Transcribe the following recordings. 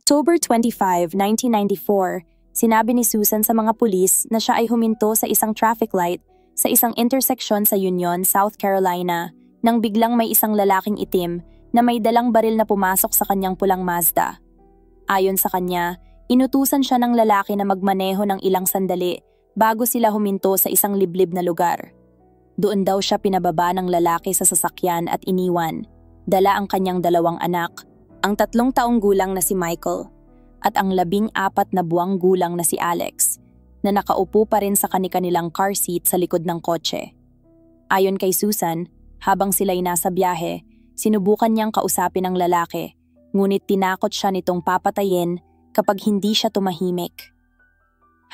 October 25, 1994, sinabi ni Susan sa mga pulis na siya ay huminto sa isang traffic light sa isang intersection sa Union, South Carolina, nang biglang may isang lalaking itim na may dalang baril na pumasok sa kanyang pulang Mazda. Ayon sa kanya, inutusan siya ng lalaki na magmaneho ng ilang sandali bago sila huminto sa isang liblib na lugar. Doon daw siya pinababa ng lalaki sa sasakyan at iniwan. Dala ang kanyang 2 anak, ang 3 taong gulang na si Michael at ang 14 na buwang gulang na si Alex, na nakaupo pa rin sa kanilang car seat sa likod ng kotse. Ayon kay Susan, habang sila'y nasa biyahe, sinubukan niyang kausapin ang lalaki, ngunit tinakot siya nitong papatayin kapag hindi siya tumahimik.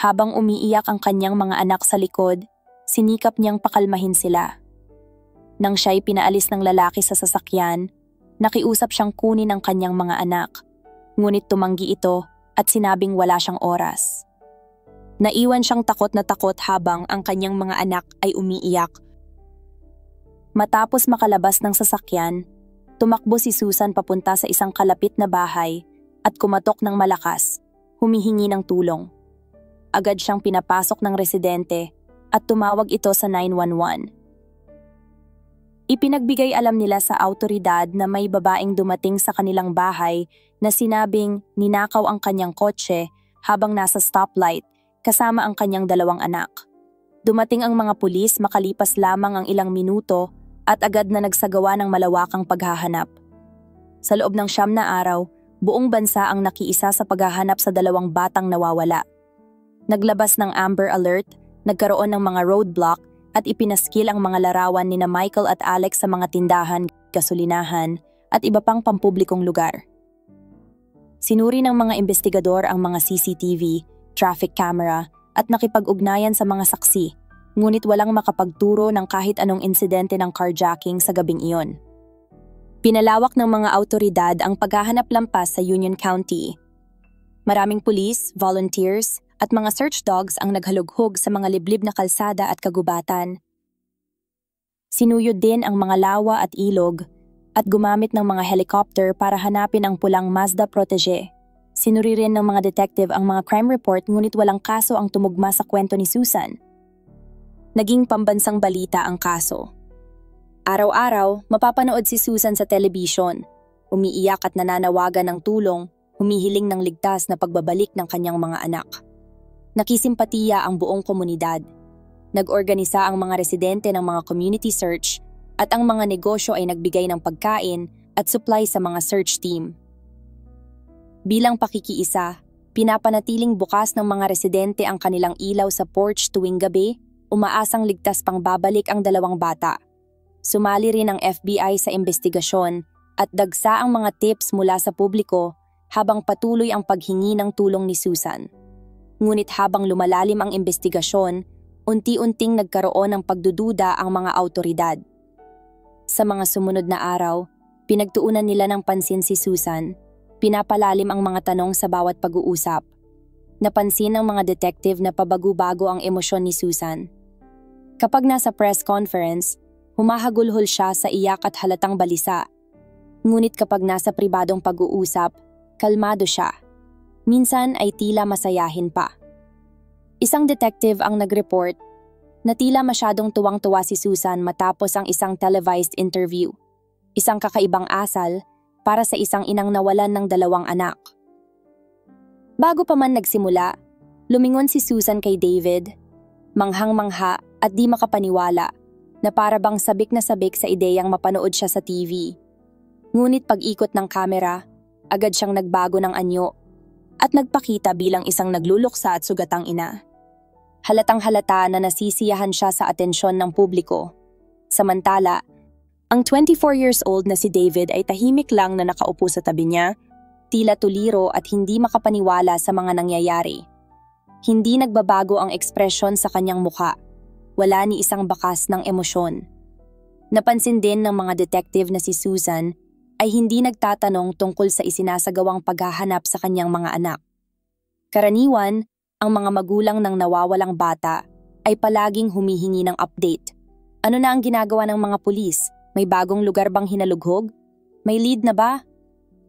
Habang umiiyak ang kanyang mga anak sa likod, sinikap niyang pakalmahin sila. Nang siya'y pinaalis ng lalaki sa sasakyan, nakiusap siyang kunin ang kanyang mga anak, ngunit tumanggi ito at sinabing wala siyang oras. Naiwan siyang takot na takot habang ang kanyang mga anak ay umiiyak. Matapos makalabas ng sasakyan, tumakbo si Susan papunta sa isang kalapit na bahay at kumatok ng malakas, humihingi ng tulong. Agad siyang pinapasok ng residente at tumawag ito sa 911. Ipinagbigay alam nila sa awtoridad na may babaeng dumating sa kanilang bahay na sinabing ninakaw ang kanyang kotse habang nasa stoplight kasama ang kanyang 2 anak. Dumating ang mga pulis makalipas lamang ang ilang minuto at agad na nagsagawa ng malawakang paghahanap. Sa loob ng 9 na araw, buong bansa ang nakiisa sa paghahanap sa 2 batang nawawala. Naglabas ng Amber Alert, nagkaroon ng mga roadblock at ipinaskil ang mga larawan nina Michael at Alex sa mga tindahan, gasolinahan at iba pang pampublikong lugar. Sinuri ng mga investigador ang mga CCTV, traffic camera at nakipag-ugnayan sa mga saksi, ngunit walang makapagturo ng kahit anong insidente ng carjacking sa gabing iyon. Pinalawak ng mga awtoridad ang paghahanap lampas sa Union County. Maraming pulis, volunteers at mga search dogs ang naghalughog sa mga liblib na kalsada at kagubatan. Sinuyod din ang mga lawa at ilog at gumamit ng mga helicopter para hanapin ang pulang Mazda Protege. Sinuri rin ng mga detective ang mga crime report ngunit walang kaso ang tumugma sa kwento ni Susan. Naging pambansang balita ang kaso. Araw-araw, mapapanood si Susan sa telebisyon, umiiyak at nananawagan ng tulong, humihiling ng ligtas na pagbabalik ng kanyang mga anak. Nakisimpatiya ang buong komunidad. Nag-organisa ang mga residente ng mga community search at ang mga negosyo ay nagbigay ng pagkain at supply sa mga search team. Bilang pakikiisa, pinapanatiling bukas ng mga residente ang kanilang ilaw sa porch tuwing gabi, umaasang ligtas pang babalik ang 2 bata. Sumali rin ang FBI sa investigasyon at dagsa ang mga tips mula sa publiko habang patuloy ang paghingi ng tulong ni Susan. Ngunit habang lumalalim ang investigasyon, unti-unting nagkaroon ng pagdududa ang mga awtoridad. Sa mga sumunod na araw, pinagtuunan nila ng pansin si Susan. Pinapalalim ang mga tanong sa bawat pag-uusap. Napansin ng mga detective na pabago-bago ang emosyon ni Susan. Kapag nasa press conference, humahagulhol siya sa iyak at halatang balisa. Ngunit kapag nasa pribadong pag-uusap, kalmado siya. Minsan ay tila masayahin pa. Isang detective ang nag-report na tila masyadong tuwang-tuwa si Susan matapos ang isang televised interview. Isang kakaibang asal para sa isang inang nawalan ng 2 anak. Bago pa man nagsimula, lumingon si Susan kay David, manghang-mangha at di makapaniwala na para bang sabik na sabik sa ideyang mapanood siya sa TV. Ngunit pag-ikot ng kamera, agad siyang nagbago ng anyo at nagpakita bilang isang nagluluksa at sugatang ina. Halatang halata na nasisiyahan siya sa atensyon ng publiko. Samantala, ang 24 years old na si David ay tahimik lang na nakaupo sa tabi niya, tila tuliro at hindi makapaniwala sa mga nangyayari. Hindi nagbabago ang ekspresyon sa kanyang mukha. Wala ni isang bakas ng emosyon. Napansin din ng mga detective na si Susan ay hindi nagtatanong tungkol sa isinasagawang paghahanap sa kanyang mga anak. Karaniwan, ang mga magulang ng nawawalang bata ay palaging humihingi ng update. Ano na ang ginagawa ng mga pulis? May bagong lugar bang hinalughog? May lead na ba?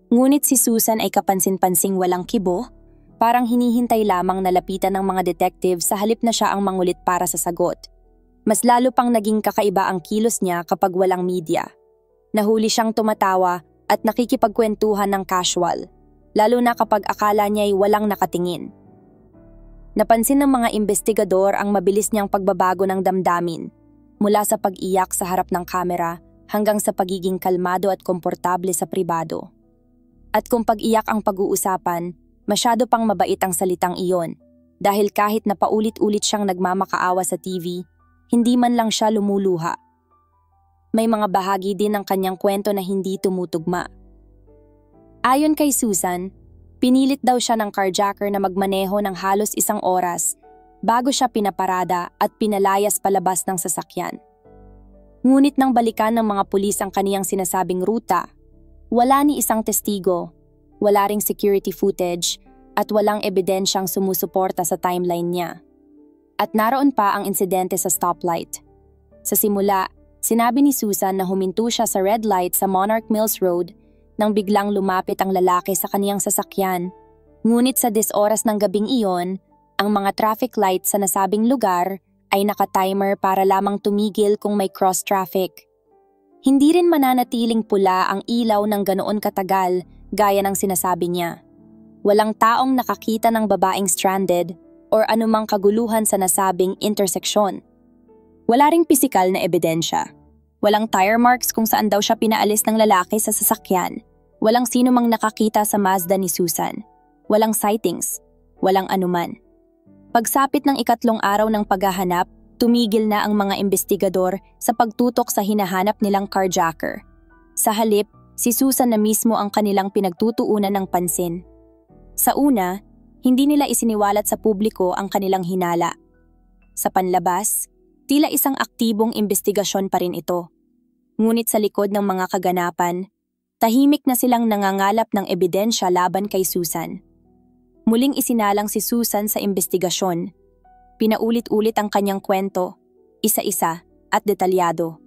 Ngunit si Susan ay kapansin-pansing walang kibo, parang hinihintay lamang na lapitan ng mga detective sa halip na siya ang mangulit para sa sagot. Mas lalo pang naging kakaiba ang kilos niya kapag walang media. Nahuli siyang tumatawa at nakikipagkwentuhan ng casual, lalo na kapag akala niya'y walang nakatingin. Napansin ng mga investigador ang mabilis niyang pagbabago ng damdamin, mula sa pag-iyak sa harap ng kamera hanggang sa pagiging kalmado at komportable sa pribado. At kung pag-iyak ang pag-uusapan, masyado pang mabait ang salitang iyon, dahil kahit na paulit-ulit siyang nagmamakaawa sa TV, hindi man lang siya lumuluha. May mga bahagi din ng kanyang kwento na hindi tumutugma. Ayon kay Susan, pinilit daw siya ng carjacker na magmaneho ng halos 1 oras bago siya pinaparada at pinalayas palabas ng sasakyan. Ngunit nang balikan ng mga pulis ang kaniyang sinasabing ruta, wala ni isang testigo, wala ring security footage at walang ebidensyang sumusuporta sa timeline niya. At naroon pa ang insidente sa stoplight. Sa simula, sinabi ni Susan na huminto siya sa red light sa Monarch Mills Road nang biglang lumapit ang lalaki sa kaniyang sasakyan. Ngunit sa 10 oras ng gabing iyon, ang mga traffic lights sa nasabing lugar ay nakatimer para lamang tumigil kung may cross traffic. Hindi rin mananatiling pula ang ilaw ng ganoon katagal gaya ng sinasabi niya. Walang taong nakakita ng babaeng stranded or anumang kaguluhan sa nasabing interseksyon. Wala ring pisikal na ebidensya. Walang tire marks kung saan daw siya pinaalis ng lalaki sa sasakyan. Walang sino mang nakakita sa Mazda ni Susan. Walang sightings. Walang anuman. Pagsapit ng 3 araw ng paghahanap, tumigil na ang mga investigador sa pagtutok sa hinahanap nilang carjacker. Sa halip, si Susan na mismo ang kanilang pinagtutuunan ng pansin. Sa una, hindi nila isiniwalat sa publiko ang kanilang hinala. Sa panlabas, tila isang aktibong investigasyon pa rin ito. Ngunit sa likod ng mga kaganapan, tahimik na silang nangangalap ng ebidensya laban kay Susan. Muling isinalang si Susan sa investigasyon. Pinaulit-ulit ang kanyang kwento, isa-isa at detalyado.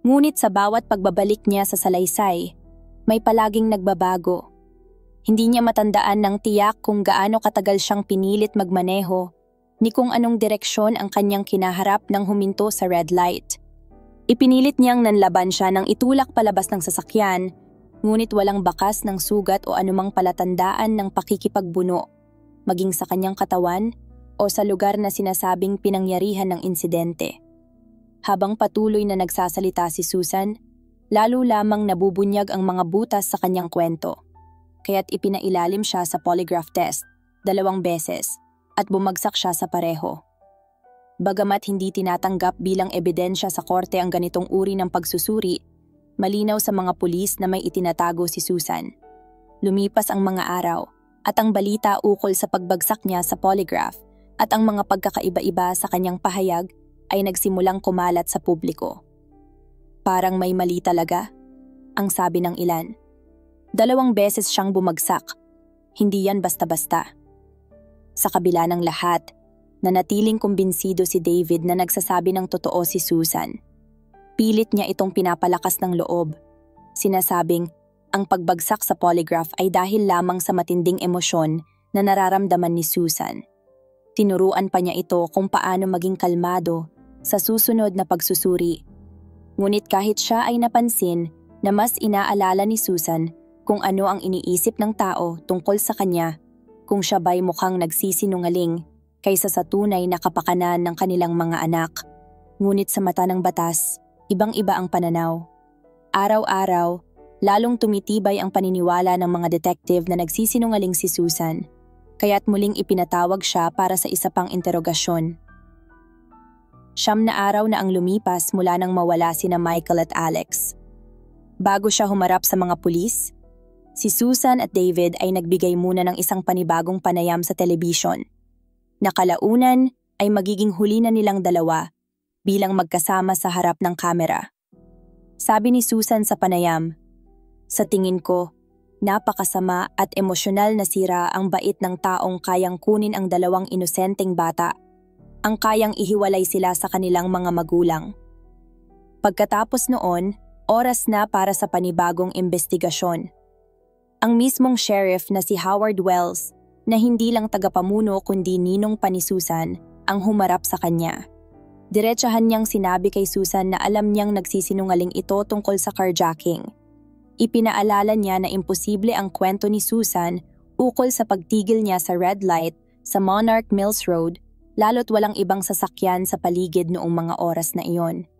Ngunit sa bawat pagbabalik niya sa salaysay, may palaging nagbabago. Hindi niya matandaan ng tiyak kung gaano katagal siyang pinilit magmaneho, ni kung anong direksyon ang kanyang kinaharap nang huminto sa red light. Ipinilit niyang nanlaban siya nang itulak palabas ng sasakyan, ngunit walang bakas ng sugat o anumang palatandaan ng pakikipagbuno, maging sa kanyang katawan o sa lugar na sinasabing pinangyarihan ng insidente. Habang patuloy na nagsasalita si Susan, lalo lamang nabubunyag ang mga butas sa kanyang kwento. Kaya't ipinailalim siya sa polygraph test 2 beses at bumagsak siya sa pareho. Bagamat hindi tinatanggap bilang ebidensya sa korte ang ganitong uri ng pagsusuri, malinaw sa mga pulis na may itinatago si Susan. Lumipas ang mga araw at ang balita ukol sa pagbagsak niya sa polygraph at ang mga pagkakaiba-iba sa kanyang pahayag ay nagsimulang kumalat sa publiko. Parang may mali talaga, ang sabi ng ilan. 2 beses siyang bumagsak. Hindi yan basta-basta. Sa kabila ng lahat, nanatiling kumbinsido si David na nagsasabi ng totoo si Susan. Pilit niya itong pinapalakas ng loob. Sinasabing, ang pagbagsak sa polygraph ay dahil lamang sa matinding emosyon na nararamdaman ni Susan. Tinuruan pa niya ito kung paano maging kalmado sa susunod na pagsusuri. Ngunit kahit siya ay napansin na mas inaalala ni Susan kung ano ang iniisip ng tao tungkol sa kanya, kung siya ba'y mukhang nagsisinungaling kaysa sa tunay na kapakanan ng kanilang mga anak. Ngunit sa mata ng batas, ibang-iba ang pananaw. Araw-araw, lalong tumitibay ang paniniwala ng mga detective na nagsisinungaling si Susan, kaya't muling ipinatawag siya para sa isa pang interogasyon. 9 na araw na ang lumipas mula nang mawala sina Michael at Alex. Bago siya humarap sa mga pulis, si Susan at David ay nagbigay muna ng isang panibagong panayam sa telebisyon. Nakalaunan ay magiging huli na nilang dalawa bilang magkasama sa harap ng kamera. Sabi ni Susan sa panayam, "Sa tingin ko, napakasama at emosyonal na sira ang bait ng taong kayang kunin ang 2 inosenteng bata, ang kayang ihiwalay sila sa kanilang mga magulang." Pagkatapos noon, oras na para sa panibagong investigasyon. Ang mismong sheriff na si Howard Wells, na hindi lang tagapamuno kundi ninong pa ni Susan, ang humarap sa kanya. Diretsahan niyang sinabi kay Susan na alam niyang nagsisinungaling ito tungkol sa carjacking. Ipinaalala niya na imposible ang kwento ni Susan ukol sa pagtigil niya sa red light sa Monarch Mills Road, lalo't walang ibang sasakyan sa paligid noong mga oras na iyon.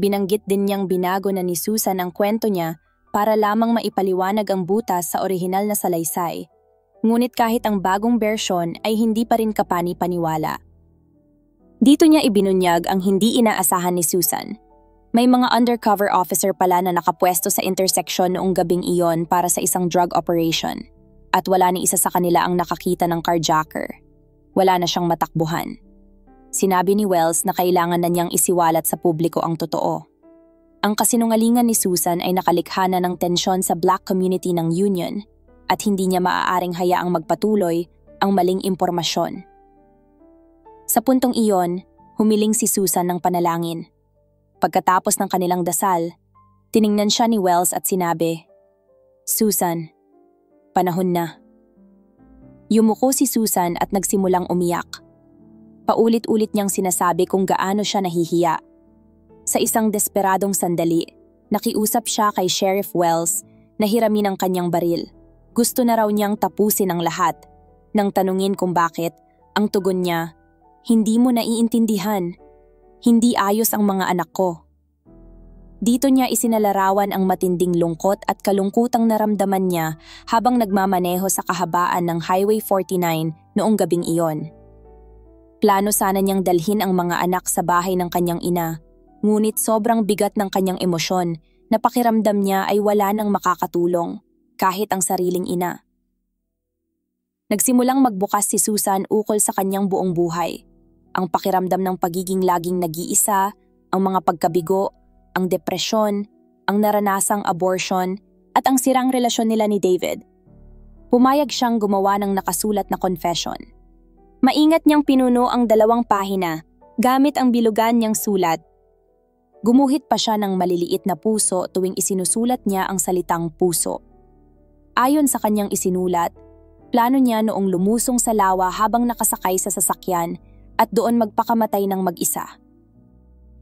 Binanggit din niyang binago na ni Susan ang kwento niya para lamang maipaliwanag ang butas sa orihinal na salaysay. Ngunit kahit ang bagong bersyon ay hindi pa rin kapani-paniwala. Dito niya ibinunyag ang hindi inaasahan ni Susan. May mga undercover officer pala na nakapwesto sa intersection noong gabing iyon para sa isang drug operation. At wala ni isa sa kanila ang nakakita ng carjacker. Wala na siyang matakbuhan. Sinabi ni Wells na kailangan na niyang isiwalat sa publiko ang totoo. Ang kasinungalingan ni Susan ay nakalikha na ng tensyon sa black community ng Union at hindi niya maaaring hayaang magpatuloy ang maling impormasyon. Sa puntong iyon, humiling si Susan ng panalangin. Pagkatapos ng kanilang dasal, tiningnan siya ni Wells at sinabi, "Susan, panahon na." Yumuko si Susan at nagsimulang umiyak. Paulit-ulit niyang sinasabi kung gaano siya nahihiya. Sa isang desperadong sandali, nakiusap siya kay Sheriff Wells na hiramin ang kanyang baril. Gusto na raw niyang tapusin ang lahat. Nang tanungin kung bakit, ang tugon niya, "Hindi mo naiintindihan. Hindi ayos ang mga anak ko." Dito niya isinalarawan ang matinding lungkot at kalungkutang naramdaman niya habang nagmamaneho sa kahabaan ng Highway 49 noong gabing iyon. Plano sana niyang dalhin ang mga anak sa bahay ng kanyang ina, ngunit sobrang bigat ng kanyang emosyon na pakiramdam niya ay wala nang makakatulong, kahit ang sariling ina. Nagsimulang magbukas si Susan ukol sa kanyang buong buhay. Ang pakiramdam ng pagiging laging nag-iisa, ang mga pagkabigo, ang depresyon, ang naranasang abortion, at ang sirang relasyon nila ni David. Pumayag siyang gumawa ng nakasulat na confession. Maingat niyang pinuno ang 2 pahina, gamit ang bilugan niyang sulat. Gumuhit pa siya ng maliliit na puso tuwing isinusulat niya ang salitang puso. Ayon sa kanyang isinulat, plano niya noong lumusong sa lawa habang nakasakay sa sasakyan at doon magpakamatay ng mag-isa.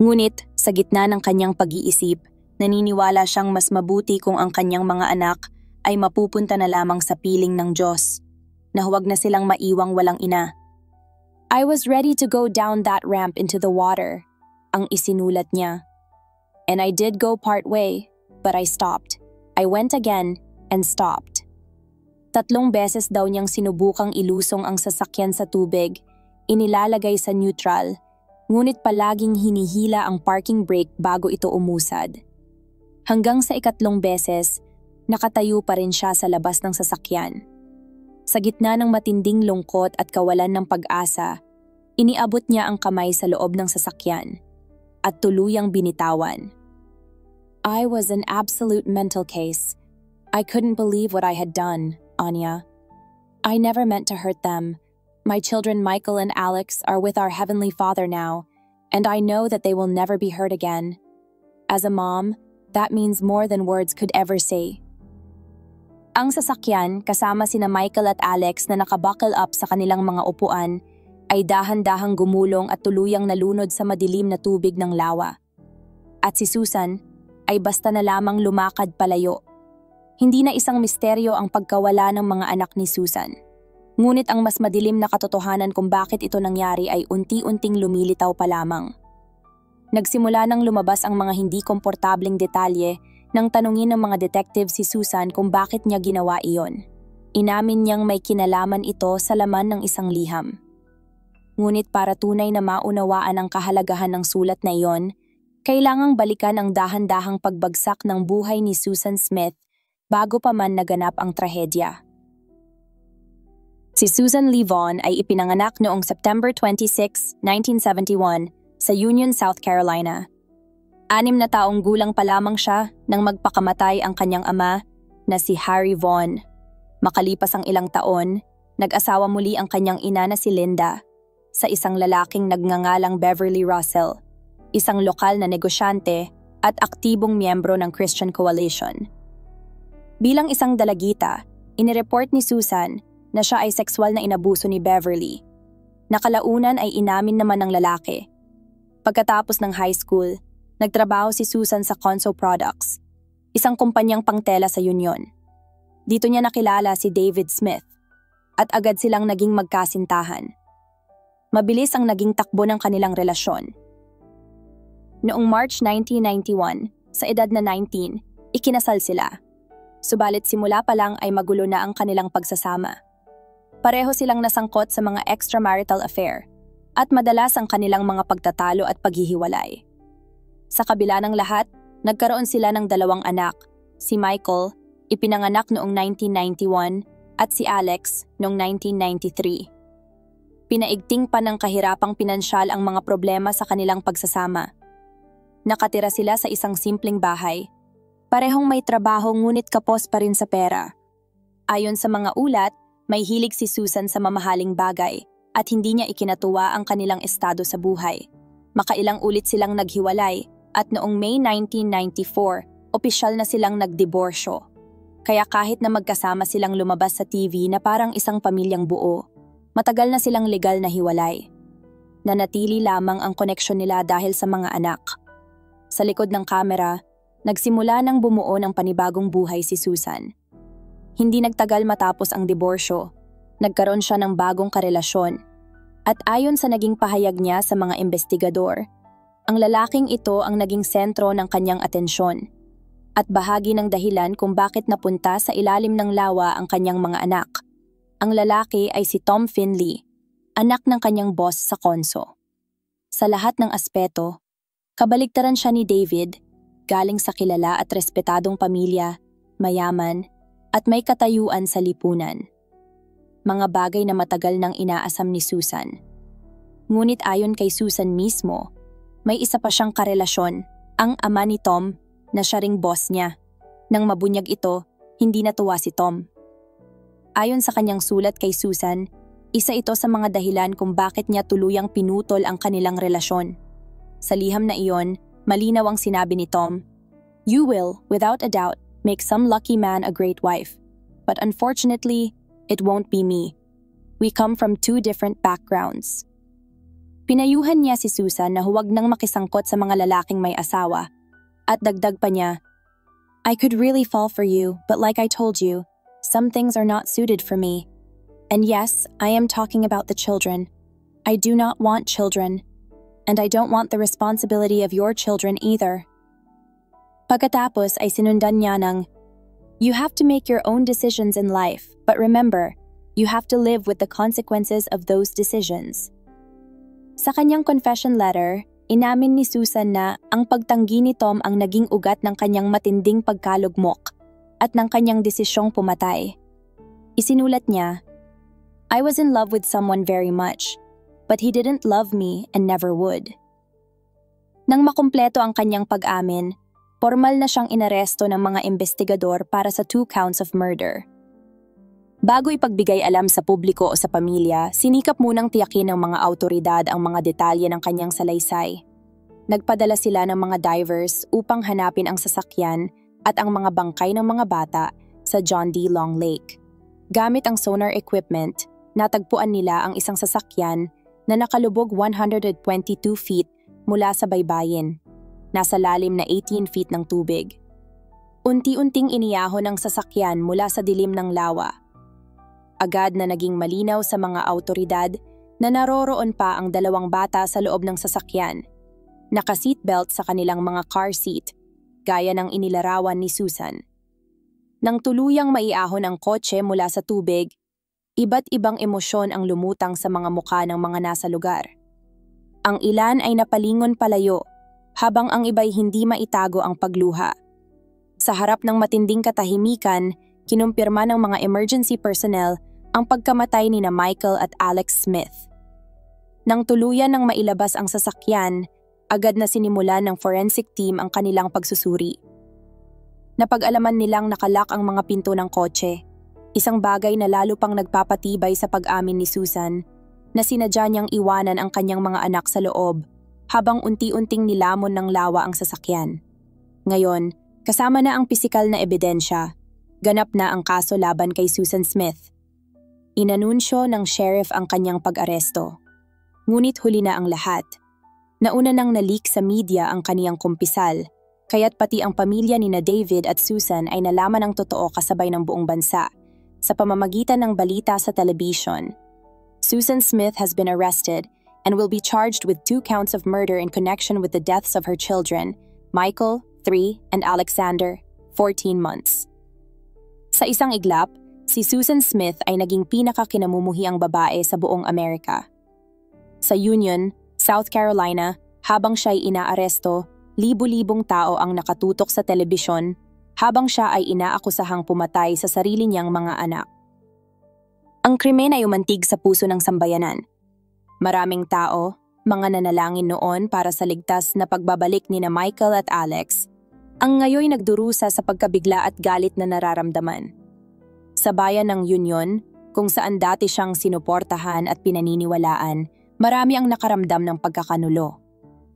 Ngunit, sa gitna ng kanyang pag-iisip, naniniwala siyang mas mabuti kung ang kanyang mga anak ay mapupunta na lamang sa piling ng Diyos, na huwag na silang maiwang walang ina. "I was ready to go down that ramp into the water," ang isinulat niya. "And I did go part way, but I stopped. I went again and stopped." 3 beses daw niyang sinubukang ilusong ang sasakyan sa tubig, inilalagay sa neutral, ngunit palaging hinihila ang parking brake bago ito umusad. Hanggang sa 3 beses, nakatayo pa rin siya sa labas ng sasakyan. Sa gitna ng matinding lungkot at kawalan ng pag-asa, iniabot niya ang kamay sa loob ng sasakyan at tuluyang binitawan. "I was an absolute mental case. I couldn't believe what I had done, Anya. I never meant to hurt them. My children Michael and Alex are with our Heavenly Father now, and I know that they will never be hurt again. As a mom, that means more than words could ever say." Ang sasakyan, kasama sina Michael at Alex na nakabuckle up sa kanilang mga upuan, ay dahan-dahang gumulong at tuluyang nalunod sa madilim na tubig ng lawa. At si Susan ay basta na lamang lumakad palayo. Hindi na isang misteryo ang pagkawala ng mga anak ni Susan. Ngunit ang mas madilim na katotohanan kung bakit ito nangyari ay unti-unting lumilitaw pa lamang. Nagsimula nang lumabas ang mga hindi komportableng detalye nang tanungin ng mga detective si Susan kung bakit niya ginawa iyon. Inamin niyang may kinalaman ito sa laman ng isang liham. Ngunit para tunay na maunawaan ang kahalagahan ng sulat na iyon, kailangang balikan ang dahan-dahang pagbagsak ng buhay ni Susan Smith bago pa man naganap ang trahedya. Si Susan Lee Vaughn ay ipinanganak noong September 26, 1971 sa Union, South Carolina. 6 na taong gulang pa lamang siya nang magpakamatay ang kanyang ama na si Harry Vaughn. Makalipas ang ilang taon, nag-asawa muli ang kanyang ina na si Linda sa isang lalaking nagngangalang Beverly Russell, isang lokal na negosyante at aktibong miyembro ng Christian Coalition. Bilang isang dalagita, inireport ni Susan na siya ay sexual na inabuso ni Beverly. Nakalaunan ay inamin naman ng lalaki. Pagkatapos ng high school, nagtrabaho si Susan sa Conso Products, isang kumpanyang pangtela sa Union. Dito niya nakilala si David Smith at agad silang naging magkasintahan. Mabilis ang naging takbo ng kanilang relasyon. Noong March 1991, sa edad na 19, ikinasal sila. Subalit simula pa lang ay magulo na ang kanilang pagsasama. Pareho silang nasangkot sa mga extramarital affair at madalas ang kanilang mga pagtatalo at paghihiwalay. Sa kabila ng lahat, nagkaroon sila ng 2 anak, si Michael, ipinanganak noong 1991, at si Alex noong 1993. Pinaigting pa ng kahirapang pinansyal ang mga problema sa kanilang pagsasama. Nakatira sila sa isang simpleng bahay. Parehong may trabaho ngunit kapos pa rin sa pera. Ayon sa mga ulat, may hilig si Susan sa mamahaling bagay at hindi niya ikinatuwa ang kanilang estado sa buhay. Makailang ulit silang naghiwalay at noong May 1994, opisyal na silang nagdiborsyo. Kaya kahit na magkasama silang lumabas sa TV na parang isang pamilyang buo, matagal na silang legal na hiwalay. Nanatili lamang ang koneksyon nila dahil sa mga anak. Sa likod ng kamera, nagsimula ng bumuo ng panibagong buhay si Susan. Hindi nagtagal matapos ang diborsyo, nagkaroon siya ng bagong karelasyon. At ayon sa naging pahayag niya sa mga investigador, ang lalaking ito ang naging sentro ng kanyang atensyon at bahagi ng dahilan kung bakit napunta sa ilalim ng lawa ang kanyang mga anak. Ang lalaki ay si Tom Finley, anak ng kanyang boss sa Conso. Sa lahat ng aspeto, kabaligtaran siya ni David, galing sa kilala at respetadong pamilya, mayaman, at may katayuan sa lipunan. Mga bagay na matagal nang inaasam ni Susan. Ngunit ayon kay Susan mismo, may isa pa siyang karelasyon, ang ama ni Tom, na siya ring boss niya. Nang mabunyag ito, hindi natuwa si Tom. Ayon sa kanyang sulat kay Susan, isa ito sa mga dahilan kung bakit niya tuluyang pinutol ang kanilang relasyon. Sa liham na iyon, malinaw ang sinabi ni Tom, "You will, without a doubt, make some lucky man a great wife. But unfortunately, it won't be me. We come from 2 different backgrounds." Pinayuhan niya si Susan na huwag nang makisangkot sa mga lalaking may asawa. At dagdag pa niya, "I could really fall for you, but like I told you, some things are not suited for me. And yes, I am talking about the children. I do not want children. And I don't want the responsibility of your children either." Pagkatapos ay sinundan niya ng, "You have to make your own decisions in life, but remember, you have to live with the consequences of those decisions." Sa kanyang confession letter, inamin ni Susan na ang pagtanggi ni Tom ang naging ugat ng kanyang matinding pagkalugmok at ng kanyang desisyong pumatay. Isinulat niya, "I was in love with someone very much, but he didn't love me and never would." Nang makumpleto ang kanyang pag-amin, formal na siyang inaresto ng mga investigador para sa 2 counts of murder. Bago ipagbigay alam sa publiko o sa pamilya, sinikap munang tiyakin ng mga awtoridad ang mga detalye ng kanyang salaysay. Nagpadala sila ng mga divers upang hanapin ang sasakyan at ang mga bangkay ng mga bata sa John D. Long Lake. Gamit ang sonar equipment, natagpuan nila ang isang sasakyan na nakalubog 122 feet mula sa baybayin, nasa lalim na 18 feet ng tubig. Unti-unting iniyahon ng sasakyan mula sa dilim ng lawa. Agad na naging malinaw sa mga awtoridad na naroroon pa ang 2 bata sa loob ng sasakyan, naka-seatbelt sa kanilang mga car seat, gaya ng inilarawan ni Susan. Nang tuluyang maiahon ang kotse mula sa tubig, iba't ibang emosyon ang lumutang sa mga mukha ng mga nasa lugar. Ang ilan ay napalingon palayo, habang ang iba'y hindi maitago ang pagluha. Sa harap ng matinding katahimikan, kinumpirma ng mga emergency personnel ang pagkamatay ni Michael at Alex Smith. Nang tuluyan ng mailabas ang sasakyan, agad na sinimulan ng forensic team ang kanilang pagsusuri. Napag-alaman nilang nakalak ang mga pinto ng kotse, isang bagay na lalo pang nagpapatibay sa pag-amin ni Susan na sinadya niyang iwanan ang kanyang mga anak sa loob habang unti-unting nilamon ng lawa ang sasakyan. Ngayon, kasama na ang pisikal na ebidensya, Ganap na ang kaso laban kay Susan Smith. Inanunsyo ng sheriff ang kanyang pag-aresto. Ngunit huli na ang lahat. Nauna nang na-leak sa media ang kaniyang kumpisal, kaya't pati ang pamilya ni na David at Susan ay nalaman ang totoo kasabay ng buong bansa sa pamamagitan ng balita sa television. Susan Smith has been arrested and will be charged with 2 counts of murder in connection with the deaths of her children, Michael, 3, and Alexander, 14 months. Sa isang iglap, si Susan Smith ay naging pinakakinamumuhiang babae sa buong Amerika. Sa Union, South Carolina, habang siya'y inaaresto, libu-libong tao ang nakatutok sa telebisyon habang siya ay inaakusahang pumatay sa sarili niyang mga anak. Ang krimen ay umantig sa puso ng sambayanan. Maraming tao, mga nanalangin noon para sa ligtas na pagbabalik ni na Michael at Alex, ang ngayoy nagdurusa sa pagkabigla at galit na nararamdaman. Sa bayan ng Union, kung saan dati siyang sinuportahan at pinaniniwalaan, marami ang nakaramdam ng pagkakanulo.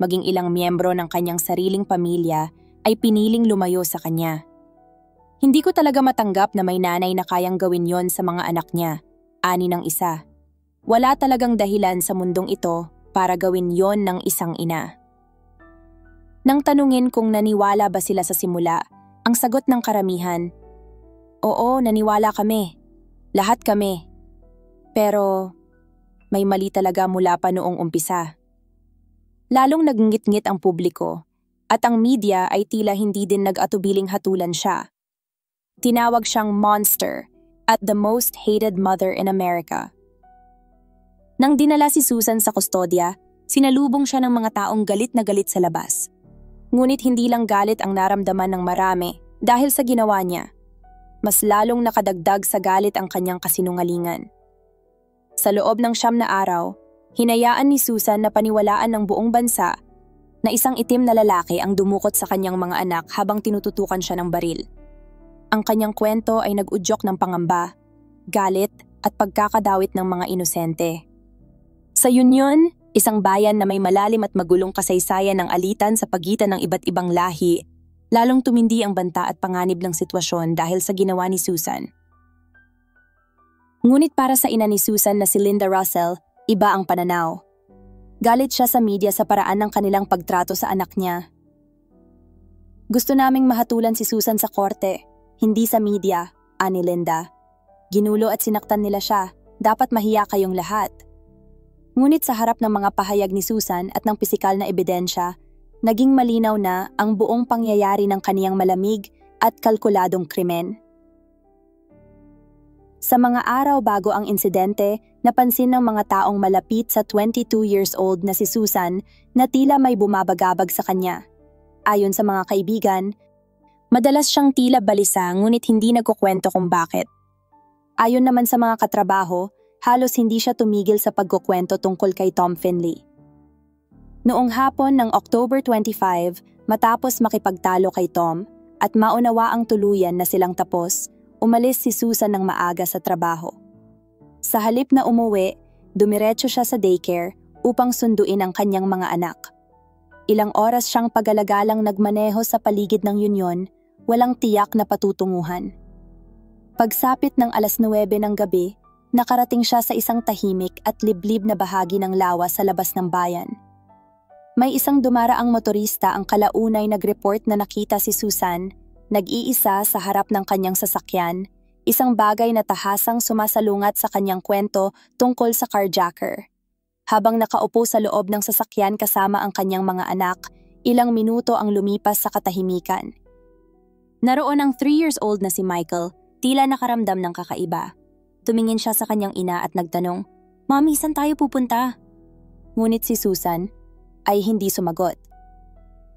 Maging ilang miyembro ng kanyang sariling pamilya ay piniling lumayo sa kanya. Hindi ko talaga matanggap na may nanay na kayang gawin yon sa mga anak niya, ani ng isa. Wala talagang dahilan sa mundong ito para gawin yon ng isang ina. Nang tanungin kung naniwala ba sila sa simula, ang sagot ng karamihan, "Oo, naniwala kami. Lahat kami. Pero may mali talaga mula pa noong umpisa." Lalong naggingit-ngit ang publiko at ang media ay tila hindi din nag-atubiling hatulan siya. Tinawag siyang monster at the most hated mother in America. Nang dinala si Susan sa kustodya, sinalubong siya ng mga taong galit na galit sa labas. Ngunit hindi lang galit ang naramdaman ng marami dahil sa ginawa niya. Mas lalong nakadagdag sa galit ang kanyang kasinungalingan. Sa loob ng 9 na araw, hinayaan ni Susan na paniwalaan ng buong bansa na isang itim na lalaki ang dumukot sa kanyang mga anak habang tinututukan siya ng baril. Ang kanyang kwento ay nag-udyok ng pangamba, galit at pagkakadawit ng mga inosente. Sa Union, isang bayan na may malalim at magulong kasaysayan ng alitan sa pagitan ng iba't ibang lahi, lalong tumindi ang banta at panganib ng sitwasyon dahil sa ginawa ni Susan. Ngunit para sa ina ni Susan na si Linda Russell, iba ang pananaw. Galit siya sa media sa paraan ng kanilang pagtrato sa anak niya. "Gusto naming mahatulan si Susan sa korte, hindi sa media," ani Linda. "Ginulo at sinaktan nila siya, dapat mahiya kayong lahat." Ngunit sa harap ng mga pahayag ni Susan at ng pisikal na ebidensya, naging malinaw na ang buong pangyayari ng kaniyang malamig at kalkuladong krimen. Sa mga araw bago ang insidente, napansin ng mga taong malapit sa 22 years old na si Susan na tila may bumabagabag sa kanya. Ayon sa mga kaibigan, madalas siyang tila balisa ngunit hindi nagkukwento kung bakit. Ayon naman sa mga katrabaho, halos hindi siya tumigil sa pagkukwento tungkol kay Tom Finley. Noong hapon ng October 25, matapos makipagtalo kay Tom at maunawa ang tuluyan na silang tapos, umalis si Susan ng maaga sa trabaho. Sa halip na umuwi, dumiretso siya sa daycare upang sunduin ang kanyang mga anak. Ilang oras siyang pagalagalang nagmaneho sa paligid ng Union, walang tiyak na patutunguhan. Pagsapit ng 9:00 ng gabi, nakarating siya sa isang tahimik at liblib na bahagi ng lawas sa labas ng bayan. May isang dumaraang motorista ang kalaunay nag-report na nakita si Susan, nag-iisa sa harap ng kanyang sasakyan, isang bagay na tahasang sumasalungat sa kanyang kwento tungkol sa carjacker. Habang nakaupo sa loob ng sasakyan kasama ang kanyang mga anak, ilang minuto ang lumipas sa katahimikan. Naroon ang 3 years old na si Michael, tila nakaramdam ng kakaiba. Tumingin siya sa kanyang ina at nagtanong, "Mami, saan tayo pupunta?" Ngunit si Susan ay hindi sumagot.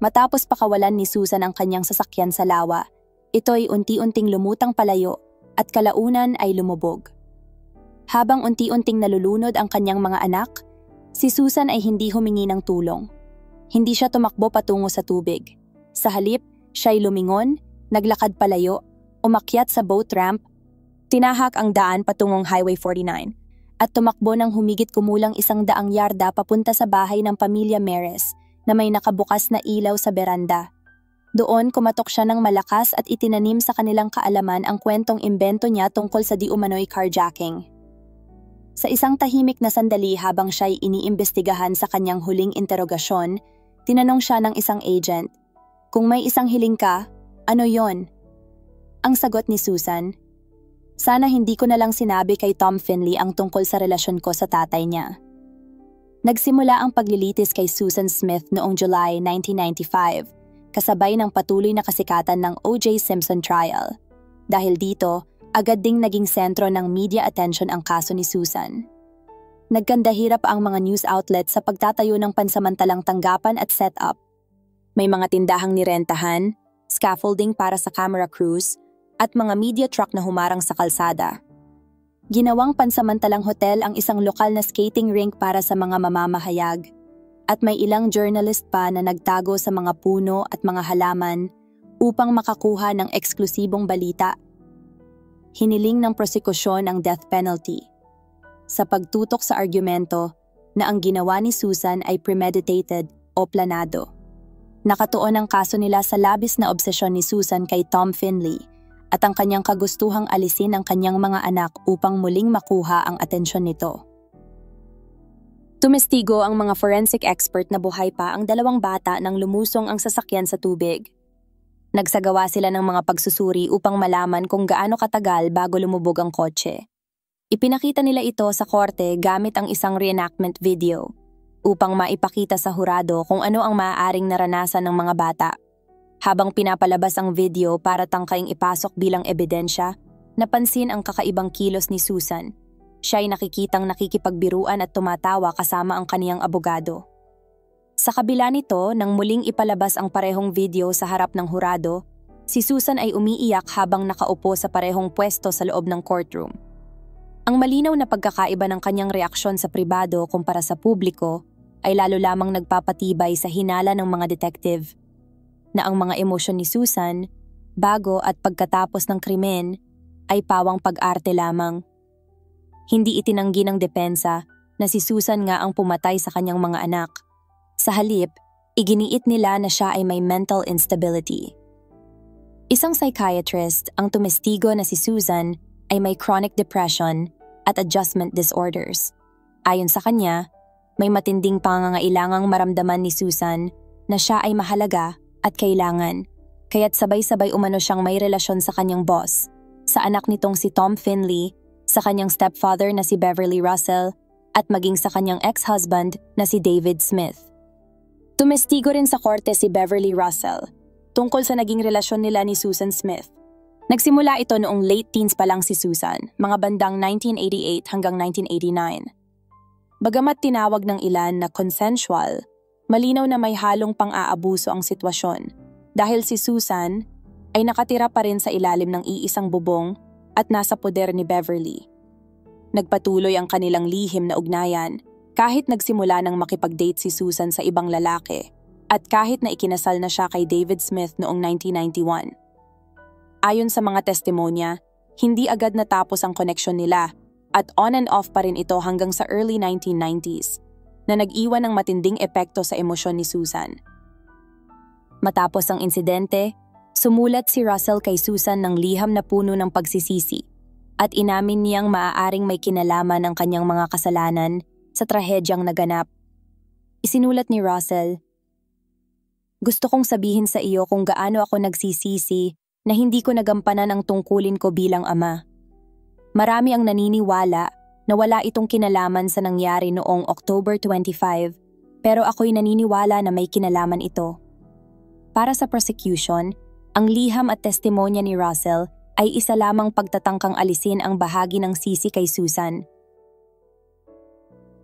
Matapos pakawalan ni Susan ang kanyang sasakyan sa lawa, ito'y unti-unting lumutang palayo at kalaunan ay lumubog. Habang unti-unting nalulunod ang kanyang mga anak, si Susan ay hindi humingi ng tulong. Hindi siya tumakbo patungo sa tubig. Sa halip, siya'y lumingon, naglakad palayo, umakyat sa boat ramp, tinahak ang daan patungong Highway 49, at tumakbo ng humigit kumulang 100 yarda papunta sa bahay ng pamilya Meres na may nakabukas na ilaw sa beranda. Doon kumatok siya ng malakas at itinanim sa kanilang kaalaman ang kwentong imbento niya tungkol sa di umano'y carjacking. Sa isang tahimik na sandali habang siya'y iniimbestigahan sa kanyang huling interogasyon, tinanong siya ng isang agent, "Kung may isang hiling ka, ano yon?" Ang sagot ni Susan, "Sana hindi ko na lang sinabi kay Tom Finley ang tungkol sa relasyon ko sa tatay niya." Nagsimula ang paglilitis kay Susan Smith noong July 1995, kasabay ng patuloy na kasikatan ng O.J. Simpson trial. Dahil dito, agad ding naging sentro ng media attention ang kaso ni Susan. Nagkandahirap ang mga news outlets sa pagtatayo ng pansamantalang tanggapan at setup. May mga tindahang nirentahan, scaffolding para sa camera crews, at mga media truck na humarang sa kalsada. Ginawang pansamantalang hotel ang isang lokal na skating rink para sa mga mamamahayag. At may ilang journalist pa na nagtago sa mga puno at mga halaman upang makakuha ng eksklusibong balita. Hiniling ng prosekusyon ang death penalty sa pagtutok sa argumento na ang ginawa ni Susan ay premeditated o planado. Nakatuon ang kaso nila sa labis na obsesyon ni Susan kay Tom Finley at ang kanyang kagustuhang alisin ang kanyang mga anak upang muling makuha ang atensyon nito. Tumestigo ang mga forensic expert na buhay pa ang dalawang bata nang lumusong ang sasakyan sa tubig. Nagsagawa sila ng mga pagsusuri upang malaman kung gaano katagal bago lumubog ang kotse. Ipinakita nila ito sa korte gamit ang isang reenactment video upang maipakita sa hurado kung ano ang maaaring naranasan ng mga bata. Habang pinapalabas ang video para tangkaing ipasok bilang ebidensya, napansin ang kakaibang kilos ni Susan. Siya ay nakikitang nakikipagbiruan at tumatawa kasama ang kaniyang abogado. Sa kabila nito, nang muling ipalabas ang parehong video sa harap ng hurado, si Susan ay umiiyak habang nakaupo sa parehong pwesto sa loob ng courtroom. Ang malinaw na pagkakaiba ng kanyang reaksyon sa pribado kumpara sa publiko ay lalo lamang nagpapatibay sa hinala ng mga detective na ang mga emosyon ni Susan, bago at pagkatapos ng krimen, ay pawang pag-arte lamang. Hindi itinanggi ng depensa na si Susan nga ang pumatay sa kanyang mga anak. Sa halip, iginiit nila na siya ay may mental instability. Isang psychiatrist ang tumestigo na si Susan ay may chronic depression at adjustment disorders. Ayon sa kanya, may matinding pangangailangang maramdaman ni Susan na siya ay mahalaga at kailangan, kaya't sabay-sabay umano siyang may relasyon sa kanyang boss, sa anak nitong si Tom Finley, sa kanyang stepfather na si Beverly Russell, at maging sa kanyang ex-husband na si David Smith. Tumestigo rin sa korte si Beverly Russell tungkol sa naging relasyon nila ni Susan Smith. Nagsimula ito noong late teens pa lang si Susan, mga bandang 1988 hanggang 1989. Bagamat tinawag ng ilan na consensual, malinaw na may halong pang-aabuso ang sitwasyon dahil si Susan ay nakatira pa rin sa ilalim ng iisang bubong at nasa poder ni Beverly. Nagpatuloy ang kanilang lihim na ugnayan kahit nagsimula ng makipag-date si Susan sa ibang lalaki at kahit na ikinasal na siya kay David Smith noong 1991. Ayon sa mga testimonya, hindi agad natapos ang koneksyon nila at on and off pa rin ito hanggang sa early 1990s na nag-iwan ng matinding epekto sa emosyon ni Susan. Matapos ang insidente, sumulat si Russell kay Susan ng liham na puno ng pagsisisi at inamin niyang maaaring may kinalaman ang kanyang mga kasalanan sa trahedyang naganap. Isinulat ni Russell, "Gusto kong sabihin sa iyo kung gaano ako nagsisisi na hindi ko nagampanan ang tungkulin ko bilang ama. Marami ang naniniwala na wala itong kinalaman sa nangyari noong October 25, pero ako'y naniniwala na may kinalaman ito." Para sa prosecution, ang liham at testimonya ni Russell ay isa lamang pagtatangkang alisin ang bahagi ng sisi kay Susan.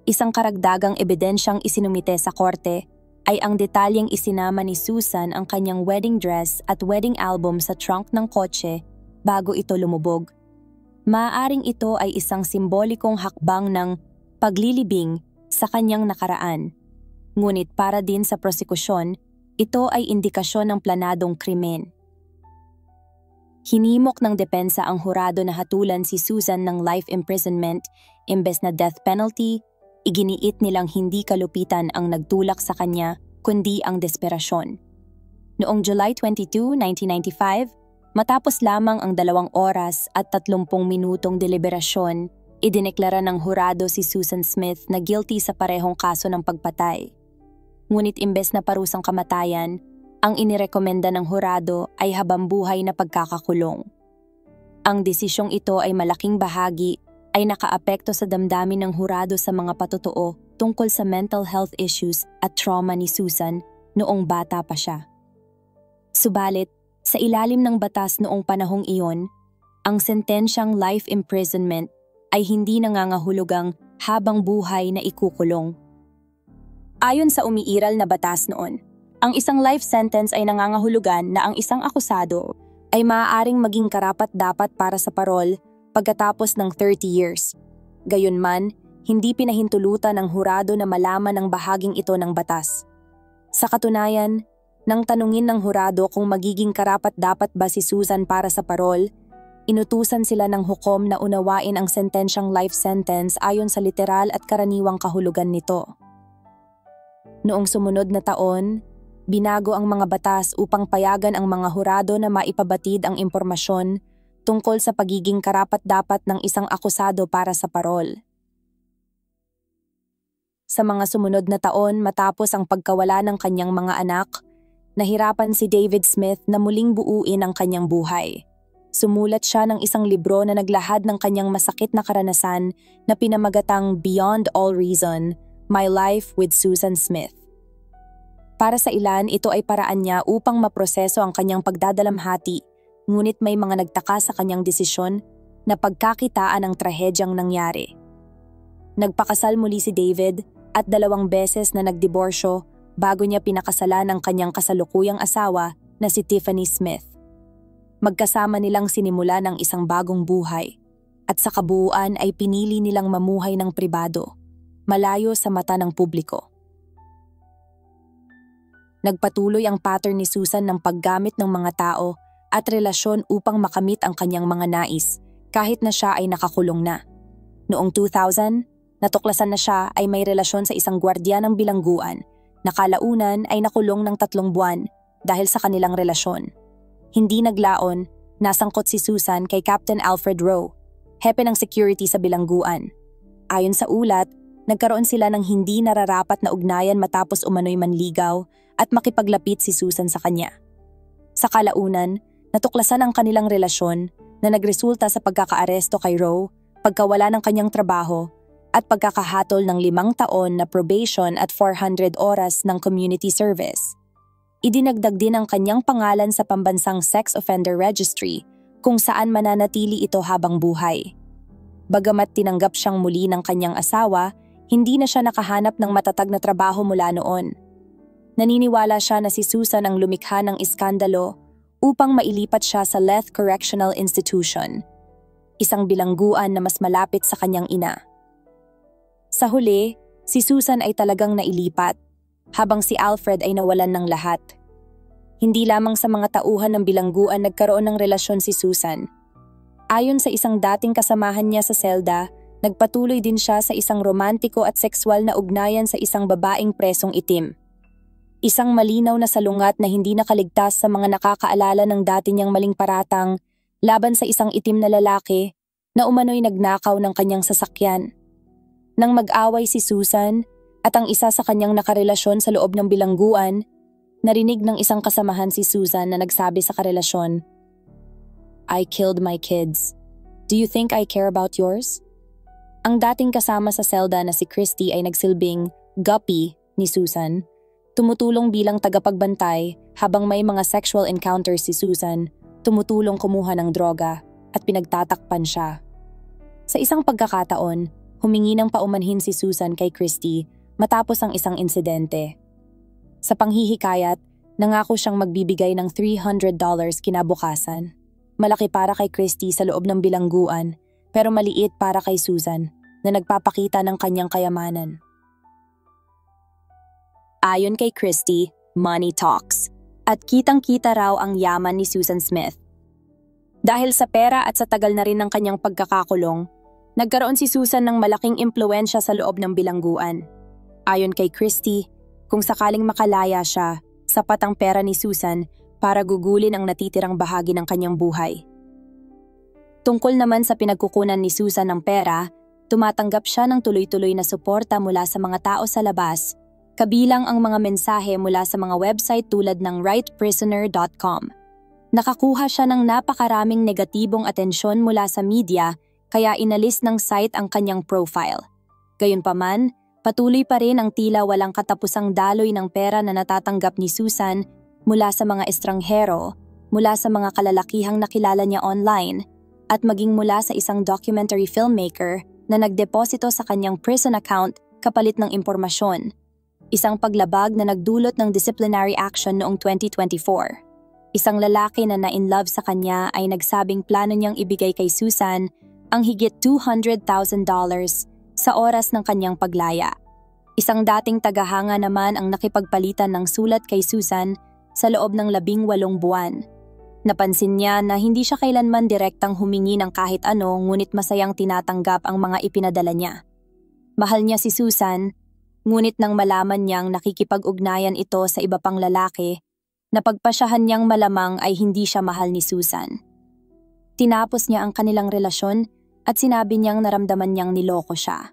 Isang karagdagang ebidensyang isinumite sa korte ay ang detalyeng isinama ni Susan ang kanyang wedding dress at wedding album sa trunk ng kotse bago ito lumubog. Maaaring ito ay isang simbolikong hakbang ng paglilibing sa kanyang nakaraan. Ngunit para din sa prosekusyon, ito ay indikasyon ng planadong krimen. Hinimok ng depensa ang hurado na hatulan si Susan ng life imprisonment imbes na death penalty. Iginiit nilang hindi kalupitan ang nagtulak sa kanya kundi ang desperasyon. Noong July 22, 1995, matapos lamang ang 2 oras at 30 minutong deliberasyon, idineklara ng hurado si Susan Smith na guilty sa parehong kaso ng pagpatay. Ngunit imbes na parusang kamatayan, ang inirekomenda ng hurado ay habambuhay na pagkakakulong. Ang desisyong ito ay malaking bahagi ay nakaapekto sa damdamin ng hurado sa mga patotoo tungkol sa mental health issues at trauma ni Susan noong bata pa siya. Subalit, sa ilalim ng batas noong panahong iyon, ang sentensyang life imprisonment ay hindi nangangahulugang habang buhay na ikukulong. Ayon sa umiiral na batas noon, ang isang life sentence ay nangangahulugan na ang isang akusado ay maaaring maging karapat-dapat para sa parol pagkatapos ng 30 years. Gayunman, hindi pinahintulutan ng hurado na malaman ang bahaging ito ng batas. Sa katunayan, nang tanungin ng hurado kung magiging karapat-dapat ba si Susan para sa parol, inutusan sila ng hukom na unawain ang sentensyang life sentence ayon sa literal at karaniwang kahulugan nito. Noong sumunod na taon, binago ang mga batas upang payagan ang mga hurado na maipabatid ang impormasyon tungkol sa pagiging karapat-dapat ng isang akusado para sa parol. Sa mga sumunod na taon matapos ang pagkawala ng kanyang mga anak, nahirapan si David Smith na muling buuin ang kanyang buhay. Sumulat siya ng isang libro na naglahad ng kanyang masakit na karanasan na pinamagatang Beyond All Reason, My Life with Susan Smith. Para sa ilan, ito ay paraan niya upang maproseso ang kanyang pagdadalamhati, ngunit may mga nagtaka sa kanyang desisyon na pagkakitaan ang trahedyang nangyari. Nagpakasal muli si David at 2 beses na nagdiborsyo bago niya pinakasalan ang kanyang kasalukuyang asawa na si Tiffany Smith. Magkasama nilang sinimula ng isang bagong buhay at sa kabuuan ay pinili nilang mamuhay ng pribado, malayo sa mata ng publiko. Nagpatuloy ang pattern ni Susan ng paggamit ng mga tao at relasyon upang makamit ang kanyang mga nais kahit na siya ay nakakulong na. Noong 2000, natuklasan na siya ay may relasyon sa isang gwardiya ng bilangguan na kalaunan ay nakulong ng 3 buwan dahil sa kanilang relasyon. Hindi naglaon, nasangkot si Susan kay Captain Alfred Rowe, hepe ng security sa bilangguan. Ayon sa ulat, nagkaroon sila ng hindi nararapat na ugnayan matapos umano'y manligaw at makipaglapit si Susan sa kanya. Sa kalaunan, natuklasan ang kanilang relasyon na nagresulta sa pagkakaaresto kay Rowe, pagkawala ng kanyang trabaho, at pagkakahatol ng 5 taon na probation at 400 oras ng community service. Idinagdag din ang kanyang pangalan sa pambansang sex offender registry kung saan mananatili ito habang buhay. Bagamat tinanggap siyang muli ng kanyang asawa, hindi na siya nakahanap ng matatag na trabaho mula noon. Naniniwala siya na si Susan ang lumikha ng iskandalo upang mailipat siya sa Leth Correctional Institution, isang bilangguan na mas malapit sa kanyang ina. Sa huli, si Susan ay talagang nailipat, habang si Alfred ay nawalan ng lahat. Hindi lamang sa mga tauhan ng bilangguan nagkaroon ng relasyon si Susan. Ayon sa isang dating kasamahan niya sa selda, nagpatuloy din siya sa isang romantiko at sexual na ugnayan sa isang babaeng presong itim. Isang malinaw na salungat na hindi nakaligtas sa mga nakakaalala ng dati niyang maling paratang laban sa isang itim na lalaki na umano'y nagnakaw ng kanyang sasakyan. Nang mag-away si Susan at ang isa sa kanyang nakarelasyon sa loob ng bilangguan, narinig ng isang kasamahan si Susan na nagsabi sa karelasyon, "I killed my kids. Do you think I care about yours?" Ang dating kasama sa selda na si Christy ay nagsilbing guppy ni Susan, tumutulong bilang tagapagbantay habang may mga sexual encounters si Susan, tumutulong kumuha ng droga at pinagtatakpan siya. Sa isang pagkakataon, humingi ng paumanhin si Susan kay Christy matapos ang isang insidente. Sa panghihikayat, nangako siyang magbibigay ng $300 kinabukasan. Malaki para kay Christy sa loob ng bilangguan, pero maliit para kay Susan na nagpapakita ng kanyang kayamanan. Ayon kay Christy, money talks, at kitang-kita raw ang yaman ni Susan Smith. Dahil sa pera at sa tagal na rin ng kanyang pagkakakulong, nagkaroon si Susan ng malaking impluwensya sa loob ng bilangguan. Ayon kay Christy, kung sakaling makalaya siya, Sapat ang pera ni Susan para gugulin ang natitirang bahagi ng kanyang buhay. Tungkol naman sa pinagkukunan ni Susan ng pera, tumatanggap siya ng tuloy-tuloy na suporta mula sa mga tao sa labas, kabilang ang mga mensahe mula sa mga website tulad ng rightprisoner.com. Nakakuha siya ng napakaraming negatibong atensyon mula sa media kaya inalis ng site ang kanyang profile. Gayunpaman, patuloy pa rin ang tila walang katapusang daloy ng pera na natatanggap ni Susan mula sa mga estranghero, mula sa mga kalalakihang nakilala niya online, at maging mula sa isang documentary filmmaker na nagdeposito sa kanyang prison account kapalit ng impormasyon. Isang paglabag na nagdulot ng disciplinary action noong 2024. Isang lalaki na na-in-love sa kanya ay nagsabing plano niyang ibigay kay Susan ang higit $200,000 sa oras ng kanyang paglaya. Isang dating tagahanga naman ang nakipagpalitan ng sulat kay Susan sa loob ng 18 buwan. Napansin niya na hindi siya kailanman direktang humingi ng kahit ano ngunit masayang tinatanggap ang mga ipinadala niya. Mahal niya si Susan, ngunit nang malaman niyang nakikipag-ugnayan ito sa iba pang lalaki, napagpasyahan niyang malamang ay hindi siya mahal ni Susan. Tinapos niya ang kanilang relasyon at sinabi niyang naramdaman niyang niloko siya.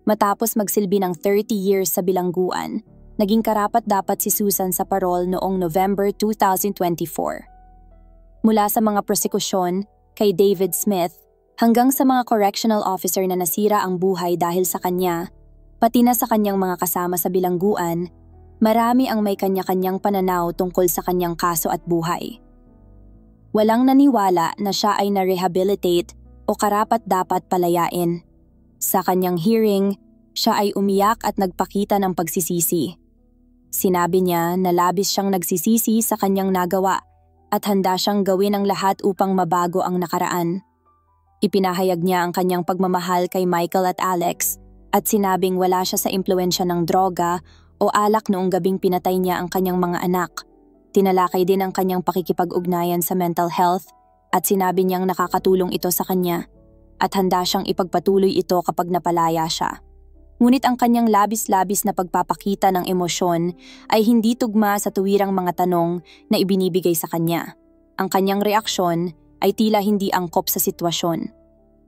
Matapos magsilbi ng 30 years sa bilangguan, naging karapat-dapat si Susan sa parol noong November 2024. Mula sa mga prosekusyon kay David Smith hanggang sa mga correctional officer na nasira ang buhay dahil sa kanya, pati na sa kanyang mga kasama sa bilangguan, marami ang may kanya-kanyang pananaw tungkol sa kanyang kaso at buhay. Walang naniwala na siya ay na-rehabilitate o karapat-dapat palayain. Sa kanyang hearing, siya ay umiyak at nagpakita ng pagsisisi. Sinabi niya na labis siyang nagsisisi sa kanyang nagawa at handa siyang gawin ang lahat upang mabago ang nakaraan. Ipinahayag niya ang kanyang pagmamahal kay Michael at Alex at sinabing wala siya sa impluwensya ng droga o alak noong gabing pinatay niya ang kanyang mga anak. Tinalakay din ang kanyang pakikipag-ugnayan sa mental health at sinabi niyang nakakatulong ito sa kanya at handa siyang ipagpatuloy ito kapag napalaya siya. Ngunit ang kanyang labis-labis na pagpapakita ng emosyon ay hindi tugma sa tuwirang mga tanong na ibinibigay sa kanya. Ang kanyang reaksyon ay tila hindi angkop sa sitwasyon.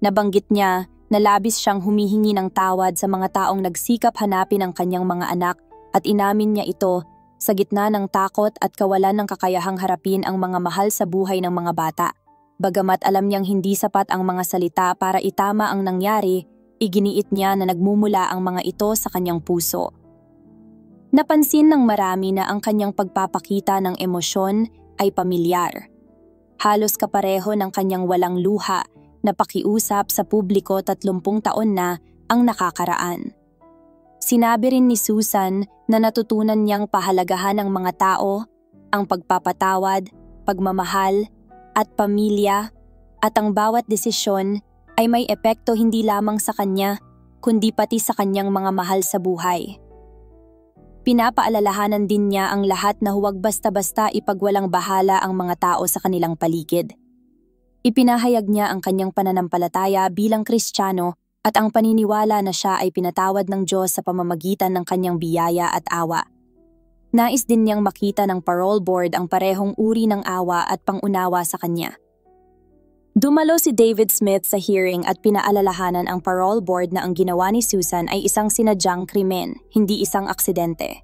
Nabanggit niya na labis siyang humihingi ng tawad sa mga taong nagsikap hanapin ang kanyang mga anak at inamin niya ito sa gitna ng takot at kawalan ng kakayahang harapin ang mga mahal sa buhay ng mga bata. Bagamat alam niyang hindi sapat ang mga salita para itama ang nangyari, iginiit niya na nagmumula ang mga ito sa kanyang puso. Napansin ng marami na ang kanyang pagpapakita ng emosyon ay pamilyar. Halos kapareho ng kanyang walang luha na pakiusap sa publiko 30 taon na ang nakakaraan. Sinabi rin ni Susan na natutunan niyang pahalagahan ng mga tao, ang pagpapatawad, pagmamahal, at pamilya, at ang bawat desisyon ay may epekto hindi lamang sa kanya, kundi pati sa kanyang mga mahal sa buhay. Pinapaalalahanan din niya ang lahat na huwag basta-basta ipagwalang bahala ang mga tao sa kanilang paligid. Ipinahayag niya ang kanyang pananampalataya bilang Kristiyano at ang paniniwala na siya ay pinatawad ng Diyos sa pamamagitan ng kanyang biyaya at awa. Nais din niyang makita ng parole board ang parehong uri ng awa at pangunawa sa kanya. Dumalo si David Smith sa hearing at pinaalalahanan ang parole board na ang ginawa ni Susan ay isang sinadyang krimen, hindi isang aksidente.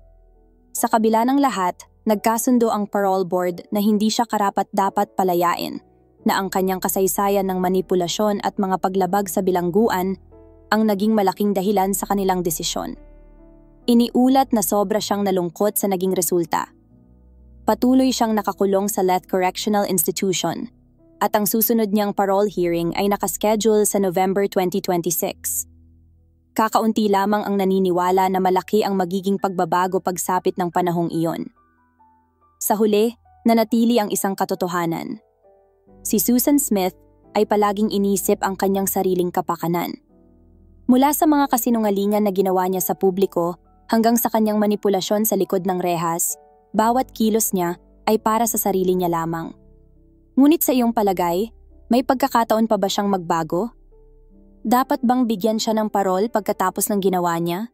Sa kabila ng lahat, nagkasundo ang parole board na hindi siya karapat-dapat palayain, na ang kanyang kasaysayan ng manipulasyon at mga paglabag sa bilangguan ang naging malaking dahilan sa kanilang desisyon. Iniulat na sobra siyang nalungkot sa naging resulta. Patuloy siyang nakakulong sa Leth Correctional Institution at ang susunod niyang parole hearing ay nakaschedule sa November 2026. Kakaunti lamang ang naniniwala na malaki ang magiging pagbabago pagsapit ng panahong iyon. Sa huli, nanatili ang isang katotohanan. Si Susan Smith ay palaging inisip ang kanyang sariling kapakanan. Mula sa mga kasinungalingan na ginawa niya sa publiko hanggang sa kanyang manipulasyon sa likod ng rehas, bawat kilos niya ay para sa sarili niya lamang. Ngunit sa iyong palagay, may pagkakataon pa ba siyang magbago? Dapat bang bigyan siya ng parol pagkatapos ng ginawa niya?